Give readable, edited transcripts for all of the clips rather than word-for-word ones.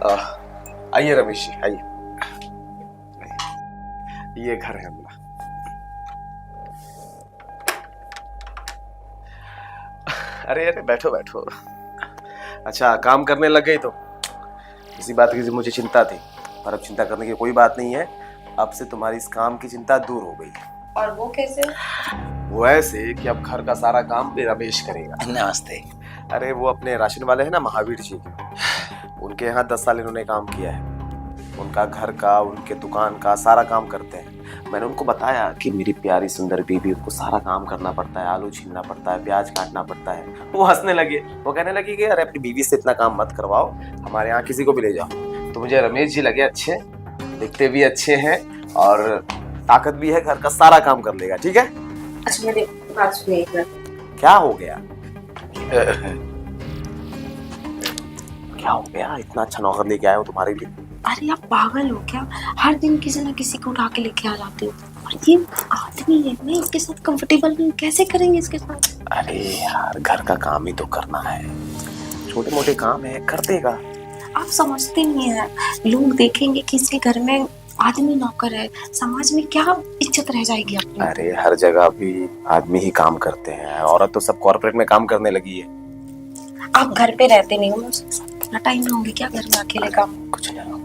आइए रमेश जी, आइए। ये घर है अपना। अरे अरे बैठो बैठो। अच्छा, काम करने लग गई तो इसी बात की मुझे चिंता थी, पर अब चिंता करने की कोई बात नहीं है। अब से तुम्हारी इस काम की चिंता दूर हो गई है। और वो कैसे? वो ऐसे कि अब घर का सारा काम भी रमेश करेगा। नमस्ते। अरे वो अपने राशन वाले हैं ना, महावीर जी, उनके यहाँ 10 साल इन्होंने काम किया है। उनका घर का, उनके दुकान का सारा काम करते हैं। मैंने उनको बताया कि मेरी प्यारी सुंदर बीबी, उनको सारा काम करना पड़ता है, आलू छीलना पड़ता है, प्याज काटना पड़ता है। वो हंसने लगे, वो कहने लगी कि अरे अपनी बीवी से इतना काम मत करवाओ, हमारे यहाँ किसी को भी ले जाओ। तो मुझे रमेश जी लगे अच्छे, दिखते भी अच्छे हैं और ताकत भी है, घर का सारा काम कर लेगा। ठीक है? अच्छा मेरी बात सुनिए एक बार। क्या हो गया? क्या हो गया? इतना अच्छा नौकर लेके आया हूँ तुम्हारे लिए। अरे आप पागल हो क्या? हर दिन किसी ना किसी को उठा के लेके आ जाते हो। और ये आदमी है, मैं इसके साथ कंफर्टेबल नहीं, कैसे करेंगे इसके साथ? अरे यार, घर का काम ही तो करना है, छोटे मोटे काम है, कर देगा। आप समझते नहीं है, लोग देखेंगे कि इसके घर में आदमी नौकर है, समाज में क्या इज्जत रह जाएगी अपनी। अरे हर जगह भी आदमी ही काम करते हैं, औरत तो सब कॉर्पोरेट में काम करने लगी है। आप घर पे रहते नहीं हो, मैं उसके साथ इतना टाइम रहूंगी क्या घर में अकेले काम? कुछ नहीं।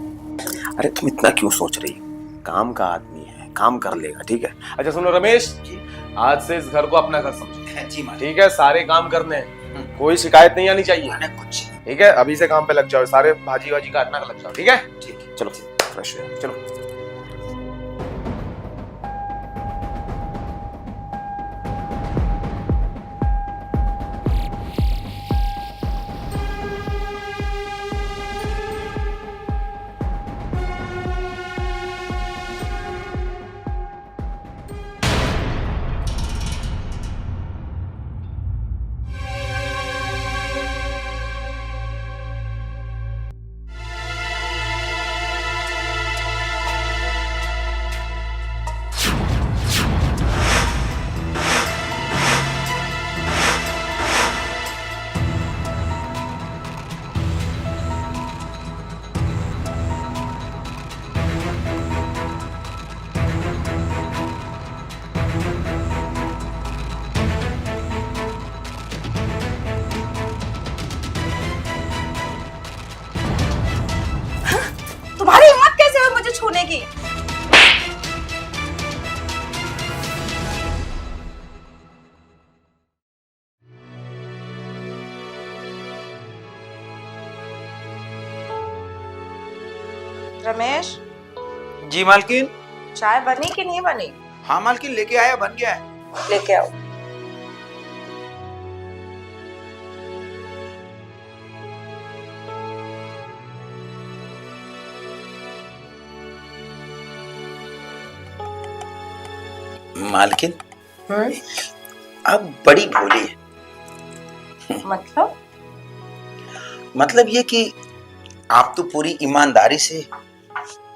अरे तुम इतना क्यों सोच रही हो? काम का आदमी है, काम कर लेगा। ठीक है? अच्छा सुनो रमेश जी, आज से इस घर को अपना घर समझो। जी मालिक। ठीक है? सारे काम करने हैं, कोई शिकायत नहीं आनी चाहिए। कुछ। ठीक है? अभी से काम पे लग जाओ, सारे भाजी वाजी काटना लग जाओ। ठीक है? ठीक है। चलो फ्रेश हो, चलो। तुम्हारी हिम्मत कैसे हुई मुझे छूने की? रमेश, जी मालकिन। चाय बनी कि नहीं बनी? हाँ मालकिन, लेके आया, बन गया है। लेके आओ। मालकिन आप बड़ी भोली है। मतलब ये कि आप तो पूरी ईमानदारी से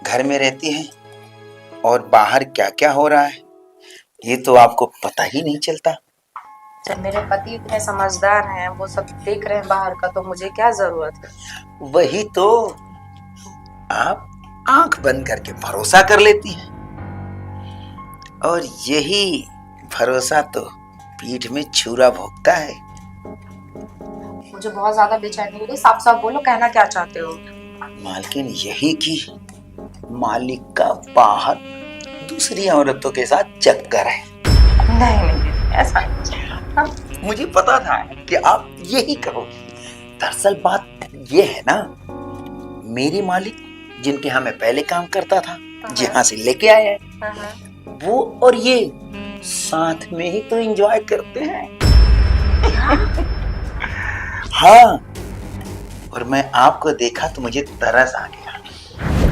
घर में रहती हैं और बाहर क्या क्या हो रहा है ये तो आपको पता ही नहीं चलता। जब मेरे पति इतने समझदार हैं, वो सब देख रहे हैं बाहर का, तो मुझे क्या जरूरत है? वही तो, आप आंख बंद करके भरोसा कर लेती हैं और यही भरोसा तो पीठ में छुरा भोंकता है। मुझे बहुत ज्यादा बेचैनी हो रही, साफ साफ बोलो, कहना क्या चाहते हो? मालकिन यही कि मालिक का बाहर दूसरी औरतों के साथ चक्कर है। नहीं ऐसा नहीं। मुझे पता था कि आप यही कहोगे। दरअसल बात ये है ना, मेरी मालिक जिनके यहाँ मैं पहले काम करता था, जहाँ से लेके आया है, वो और ये साथ में ही तो एंजॉय करते हैं। हाँ, और मैं आपको देखा तो मुझे तरस आ गया।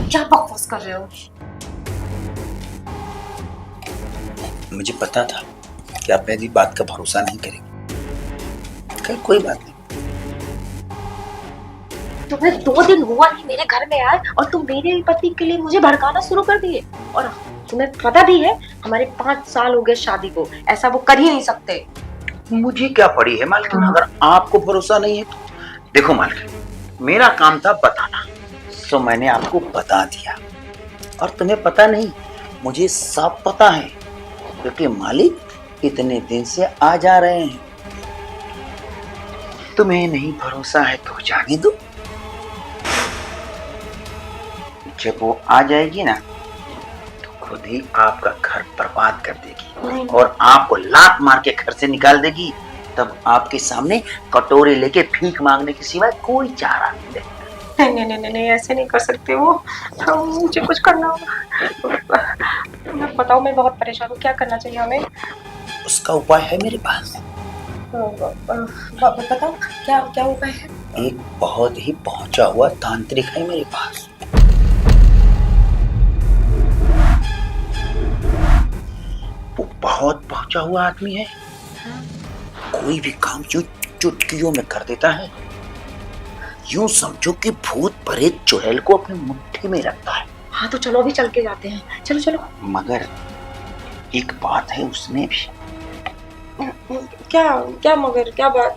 क्या बकवास कर रहे हो? मुझे पता था कि आप मेरी बात का भरोसा नहीं करेंगे। खैर कोई बात नहीं। तुम्हें 2 दिन हुआ नहीं मेरे घर में आए और तुम मेरे पति के लिए मुझे भड़काना शुरू कर दिए। और तुम्हें पता भी है हमारे 5 साल हो गए शादी को, ऐसा वो कर ही नहीं सकते। मुझे क्या पड़ी है मालकिन, अगर आपको भरोसा नहीं है तो देखो मालकिन, मेरा काम था बताना, सो मैंने आपको बता दिया। और तुम्हें पता नहीं, मुझे सब पता है, क्योंकि मालिक इतने दिन से आ जा रहे हैं। तुम्हें नहीं भरोसा है तो जाने दो। जब वो आ जाएगी ना तो खुद ही आपका घर बर्बाद कर देगी और आपको लात मार के घर से निकाल देगी। तब आपके सामने कटोरे लेके भीख मांगने के सिवाय कोई चारा नहीं रहेगा। नहीं, ऐसे नहीं कर सकते वो। मुझे कुछ करना होगा। बताओ, मैं बहुत परेशान हूँ, क्या करना चाहिए हमें? उसका उपाय है मेरे पास। बताओ, क्या उपाय है? एक बहुत ही पहुंचा हुआ तांत्रिक है मेरे पास। वो बहुत पहुंचा हुआ आदमी है। कोई भी काम यूं चुटकियों में कर देता है। यूं समझो कि भूत प्रेत चुड़ैल को अपनी मुट्ठी में रखता है। हाँ तो चलो, अभी चल के जाते हैं। चलो। मगर एक बात है उसमें भी। क्या मगर, क्या बात?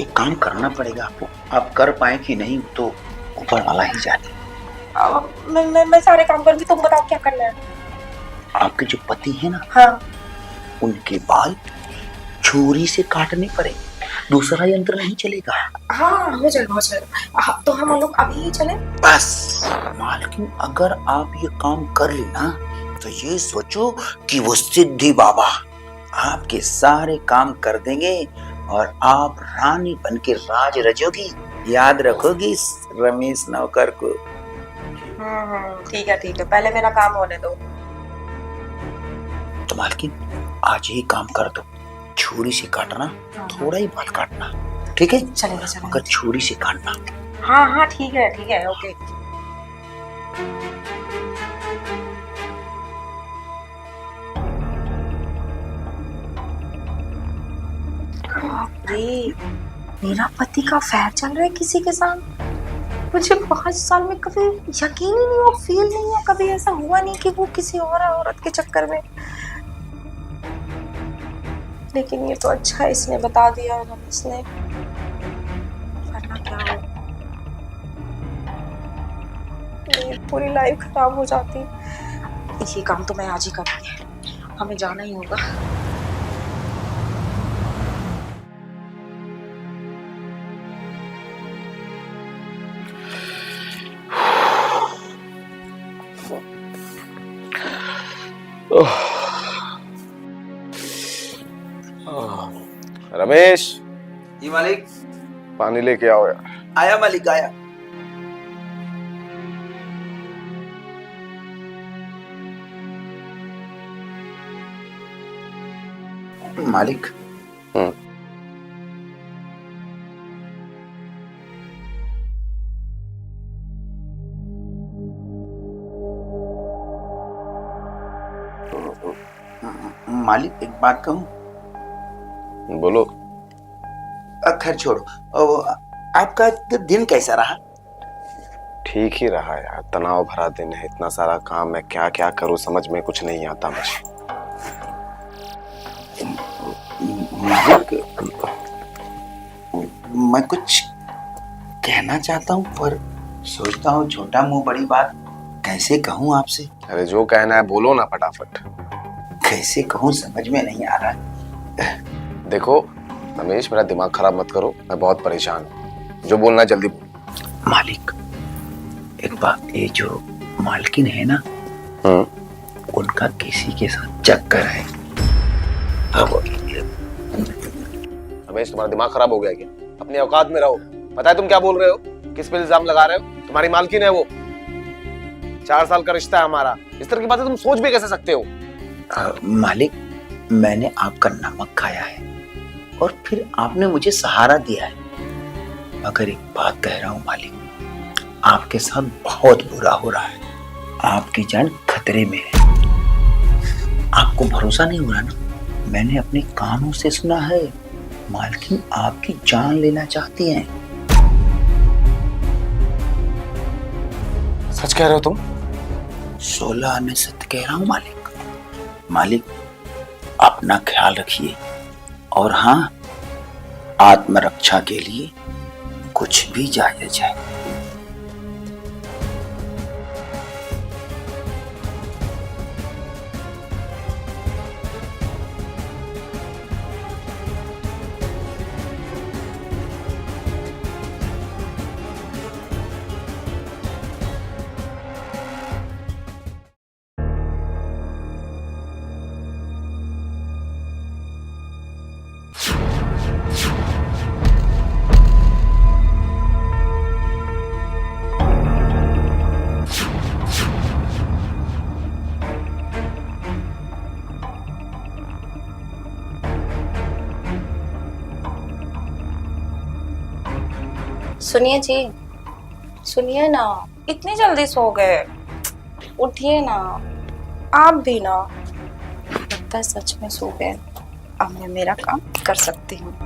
एक काम करना पड़ेगा आपको। आप कर पाए कि नहीं तो ऊपर वाला ही जाने। मैं सारे काम करूंगी, तुम बताओ क्या करना है। आपके जो पति है ना, हाँ, उनके बाल छुरी से काटने पड़े। दूसरा यंत्र नहीं चलेगा। हाँ, हो जाएगा। तो हम लोग अभी ही चले। बस मालकिन, अगर आप ये काम कर ली ना तो ये सोचो कि वो सिद्धि बाबा आपके सारे काम कर देंगे और आप रानी बन के राज रचोगी। याद रखोगी इस रमेश नौकर को। ठीक है, पहले मेरा काम होने दो। तो मालकिन, आज ही काम कर दो। छुरी से काटना, थोड़ा ही बाल काटना, ठीक है? चलेगा। मगर छुरी से काटना। हाँ, ठीक है, ओके। मेरा पति का अफेयर चल रहा है किसी के साथ। मुझे 5 साल में कभी यकीन ही नहीं हुआ, फील नहीं हुआ, कभी ऐसा हुआ नहीं कि वो किसी और औरत के चक्कर में। लेकिन ये तो अच्छा है, इसने बता दिया रमेश ने, वरना क्या हो, मेरी पूरी लाइफ खराब हो जाती। ये काम तो मैं आज ही करूंगी, हमें जाना ही होगा। रमेश, जी मालिक। पानी लेके आओ यार। आया मालिक, आया। मालिक, मालिक एक बात कहूं? बोलो। खैर छोड़ो। आपका दिन कैसा रहा? ठीक ही रहा यार, तनाव भरा दिन है, इतना सारा काम, मैं क्या क्या करूं समझ में कुछ नहीं आता मुझे। मालिक, मैं कुछ कहना चाहता हूँ पर सोचता हूँ छोटा मुंह बड़ी बात कैसे कहूँ आपसे। अरे जो कहना है बोलो ना फटाफट। कैसे कहूँ समझ में नहीं आ रहा। देखो रमेश, मेरा दिमाग खराब मत करो, मैं बहुत परेशान हूँ। जो बोलना है जल्दी बोलो। मालिक, एक बात, ये जो मालकिन है ना, उनका किसी के साथ चक्कर है। अब रमेश, तुम्हारा दिमाग खराब हो गया क्या? अपनी औकात में रहो। पता है तुम क्या बोल रहे हो, किस पे इल्जाम लगा रहे हो? तुम्हारी मालकिन है वो, 4 साल का रिश्ता है हमारा। इस तरह की बातें तुम सोच भी कैसे सकते हो? मालिक, मैंने आपका नमक खाया है और फिर आपने मुझे सहारा दिया है। मगर एक बात कह रहा हूँ मालिक, आपके साथ बहुत बुरा हो रहा है। आपकी जान खतरे में है। आपको भरोसा नहीं हो रहा ना? मैंने अपने कानों से सुना है, मालकिन आपकी जान लेना चाहती हैं। सच कह रहे हो तुम? 16 आने सत्य कह रहा हूँ मालिक। मालिक, अपना ख्याल रखिए और हाँ, आत्मरक्षा के लिए कुछ भी जायज है। सुनिए जी, सुनिए ना, इतनी जल्दी सो गए, उठिए ना। आप भी ना, लगता है सच में सो गए। अब मैं मेरा काम कर सकती हूँ।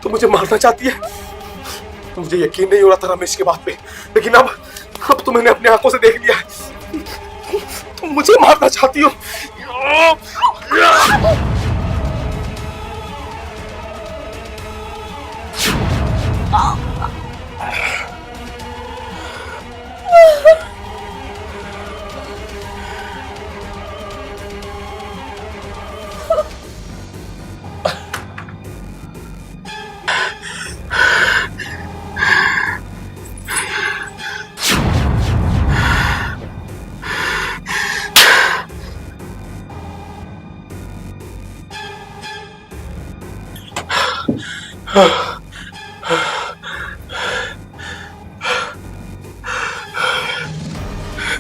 तो मुझे मारना चाहती है। मुझे यकीन नहीं हो रहा था रमेश की बात पे, लेकिन अब तो मैंने अपनी आंखों से देख लिया है। तुम मुझे मारना चाहती हो।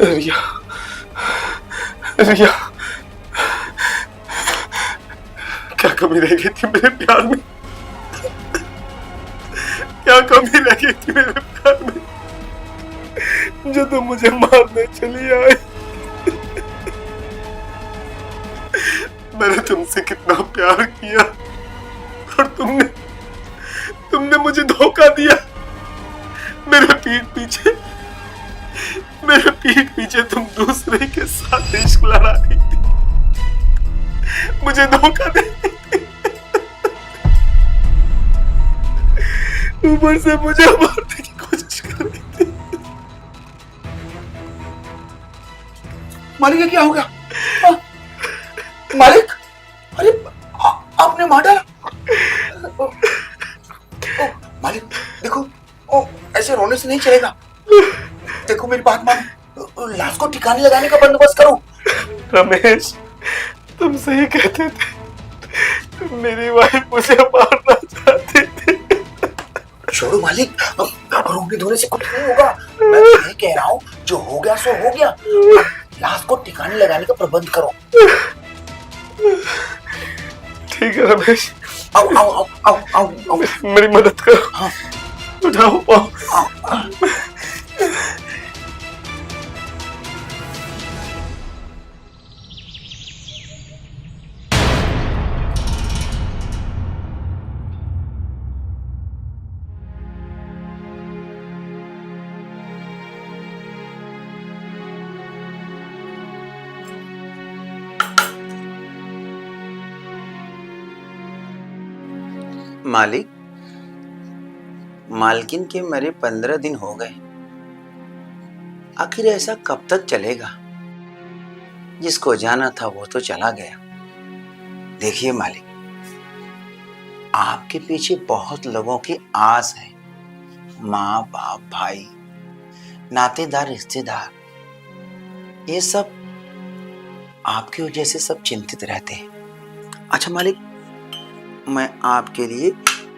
रिया, रिया, क्या कमी रह गई थी मेरे प्यार में? क्या कमी रह गई थी मेरे प्यार में जो तुम मुझे मारने चली आए? मैंने तुमसे कितना प्यार किया और तुमने मुझे धोखा दिया। मेरे पीठ पीछे तुम दूसरे के साथ इश्क लड़ा रही थी, मुझे धोखा दे, ऊपर से मुझे मारने की कोशिश कर रही थी। मालिक, क्या हो गया? मालिक, अरे आपने मार डाला? मालिक देखो, ऐसे रोने से नहीं चलेगा। देखो मेरी बात मान, लाश को ठिकाने लगाने का बंदोबस्त करो। रमेश, तुम सही कहते थे, मेरी वाइफ मुझे मारना चाहती थी। छोड़ो मालिक, रोने धोने से कुछ नहीं होगा। मैं तो ये कह रहा हूँ, जो हो गया सो हो गया। लाश को ठिकाने लगाने का प्रबंध करो। ठीक है रमेश, आओ आओ आओ आओ आओ, आओ। मेरी मदद करो। हाँ। उठाओ, मालिक, मालकिन के मरे 15 दिन हो गए। आखिर ऐसा कब तक चलेगा? जिसको जाना था वो तो चला गया। देखिए मालिक, आपके पीछे बहुत लोगों की आस है। माँ बाप, भाई, नातेदार, रिश्तेदार, ये सब आपकी वजह से सब चिंतित रहते हैं। अच्छा मालिक, मैं आपके लिए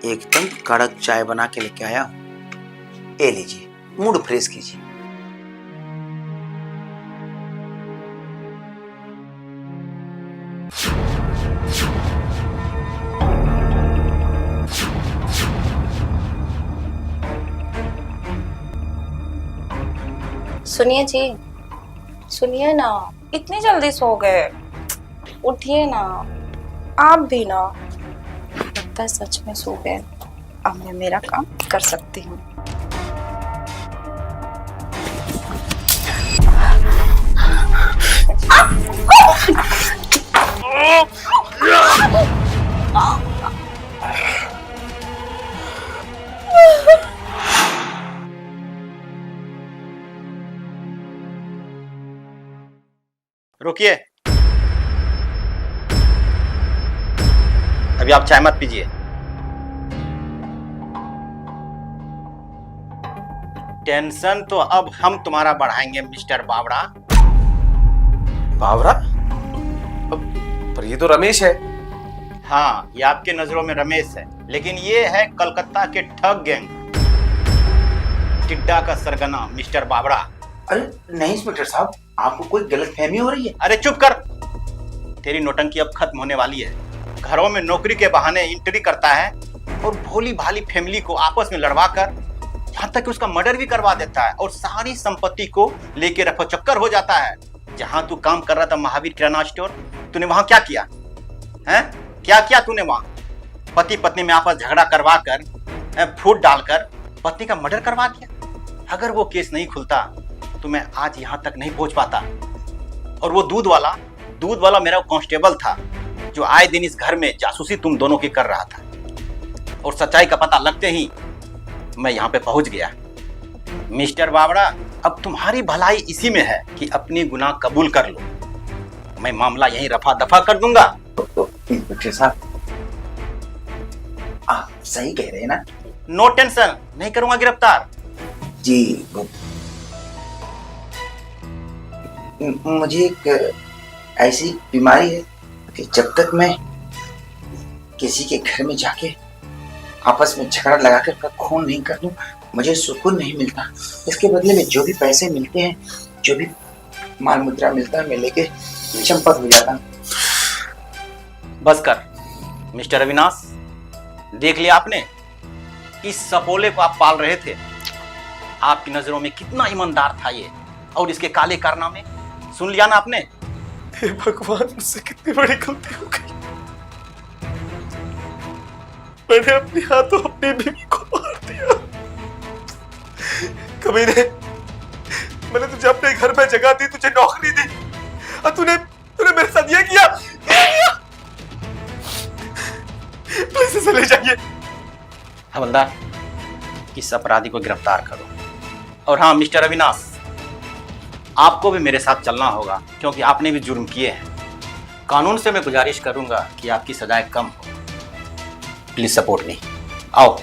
एकदम कड़क चाय बना के लेके आया हूं। ये लीजिए, मूड फ्रेश कीजिए। सुनिए जी, सुनिए ना, इतनी जल्दी सो गए, उठिए ना। आप भी ना, लगता है सच में सो गए। अब मैं मेरा काम कर सकती हूँ। रुकिए, अभी आप चाय मत पीजिए। टेंशन तो अब हम तुम्हारा बढ़ाएंगे मिस्टर बावड़ा। बावरा? पर ये तो रमेश है। हाँ, ये आपके नजरों में रमेश है, लेकिन ये है कलकत्ता के ठग गैंग टिड्डा का सरगना मिस्टर बावड़ा। अरे नहीं इंस्पेक्टर साहब, आपको कोई गलतफहमी हो रही है। अरे चुप कर, तेरी नौटंकी अब खत्म होने वाली है। घरों में नौकरी के बहाने एंट्री करता है और भोली भाली फैमिली को आपस में लड़वा कर यहाँ तक कि उसका मर्डर भी करवा देता है और सारी संपत्ति को लेके रफो चक्कर हो जाता है। जहाँ तू काम कर रहा था महावीर किराना स्टोर, तूने वहां क्या किया है? क्या किया तूने वहां? पति पत्नी में आपस झगड़ा करवा कर फूट डालकर पत्नी का मर्डर करवा दिया। अगर वो केस नहीं खुलता तो मैं आज यहाँ तक नहीं पहुंच पाता। और वो दूध वाला मेरा कांस्टेबल था जो आए दिन इस घर में जासूसी तुम दोनों की कर रहा था, और सच्चाई का पता लगते ही मैं यहाँ पे पहुंच गया। मिस्टर बावड़ा, अब तुम्हारी भलाई इसी में है कि अपनी गुनाह कबूल कर लो। मैं मामला यहीं रफा दफा कर दूंगा। तो इंस्पेक्टर साहब, आप सही कह रहे हैं ना? नो टेंशन, नहीं करूंगा गिरफ्तार। जी, मुझे एक ऐसी बीमारी है कि जब तक मैं किसी के घर में जाके आपस में झगड़ा लगाकर उसका खून नहीं कर दूं, मुझे सुकून नहीं मिलता। इसके बदले में जो भी पैसे मिलते हैं, जो भी माल मुद्रा मिलता है, मैं लेके चंपक हो जाता हूं। बस कर मिस्टर अविनाश, देख लिया आपने, इस सपोले को आप पाल रहे थे। आपकी नजरों में कितना ईमानदार था ये, और इसके काले कारनामे सुन लिया ना आपने। हे भगवान, मुझसे कितनी बड़ी गलती हो गई। मैंने अपने हाथों अपनी बीवी को मार दिया। कमीने, मैंने तुझे अपने घर में जगह दी, तुझे नौकरी दी, और तूने मेरे साथ ये किया। प्लीज इसे ले जाइए। हवलदार, इस अपराधी को गिरफ्तार करो। और हाँ मिस्टर अविनाश, आपको भी मेरे साथ चलना होगा, क्योंकि आपने भी जुर्म किए हैं। कानून से मैं गुजारिश करूंगा कि आपकी सजाएं कम हो। Please support me. आओ।